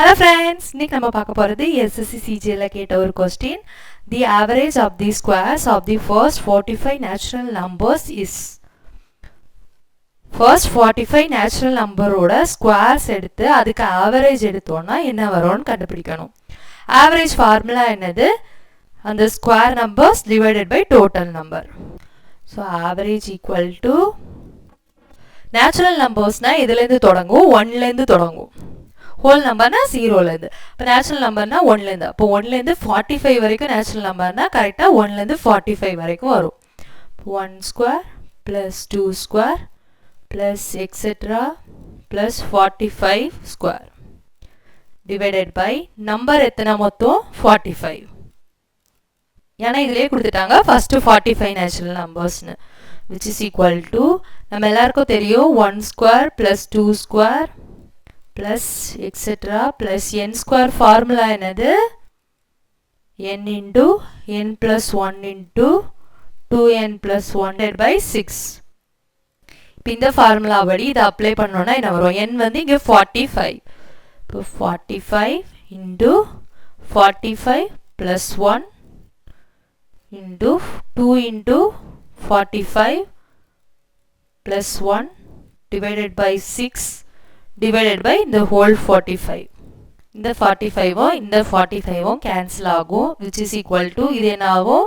Hello friends, இன்னைக்கு நம்ம பார்க்க போறது SSC CGL கேட்ட ஒரு question. The average of the squares of the first 45 natural numbers is. First 45 natural number ஓட squares எடுத்து அதுக்கு average எடுத்தோம்னா என்ன வரும்னு கண்டுபிடிக்கணும். Average formula என்னது? அந்த square numbers divided by total number. So average equal to natural numbers னா இதிலிருந்து தொடங்கும் 1 ல இருந்து தொடங்கும். whole number na 0 ல இருந்து. அப்ப natural number na 1 ல இருந்து. அப்ப 1 ல இருந்து 45 வரைக்கும் natural number na கரெக்ட்டா 1 ல இருந்து 45 வரைக்கும் வரும். 1 square plus 2 square plus etc plus 45 square divided by number எத்தனை மொத்தம் 45. ஏன்னா இதிலே கொடுத்துட்டாங்க first 45 natural numbers னு which is equal to நம்ம எல்லாருக்கும் தெரியும் 1 square plus 2 square plus etc plus n square formula என்னது n into n plus 1 into 2n plus 1 divided by 6. இப்போ இந்த ஃபார்முலா படி இதை அப்ளை பண்ணோம்னா என்ன வரும் n வந்து இங்கே 45. இப்போ 45 into 45 plus 1 into 2 into 45 plus 1 divided by 6 divided by the whole 45. இந்த 45 இந்த 45 cancel ஆகும் which is equal to இது என்ன ஆகும்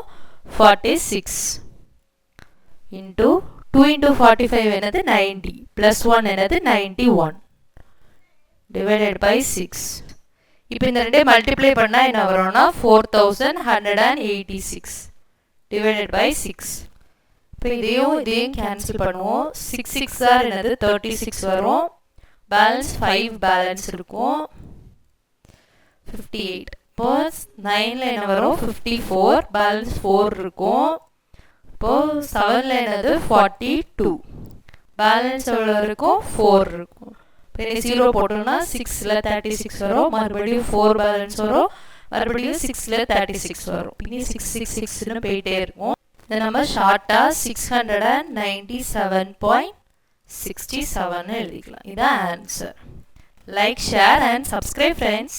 46 into 2 into 45 என்னது 90 plus 1 என்னது 91 divided by 6. இப்போ இந்த ரெண்டே மல்டிப்ளை பண்ணா என்ன வரும்னா 4186 divided by 6. இப்போ இதையும் cancel பண்ணுவோம் 6 6 ஆர் என்னது 36 வரும் balance 5 balance இருக்கும் 58. இப்போ 9 ல என்ன வரும் 54 balance 4 இருக்கும். இப்போ 7 ல என்னது 42 balance எவ்வளவு இருக்கும் 4 இருக்கும். இப்போ 0 போட்டோம்னா 6 ல 36 வரும் மறுபடியும் 4 balance வரும் மறுபடியும் 6 ல 36 வரும். இனி 666 னு போயிட்டே இருக்கும். இத நம்ம ஷார்ட்டா 697.67 எழுதிக்கலாம். இதான் answer. Like share and subscribe friends.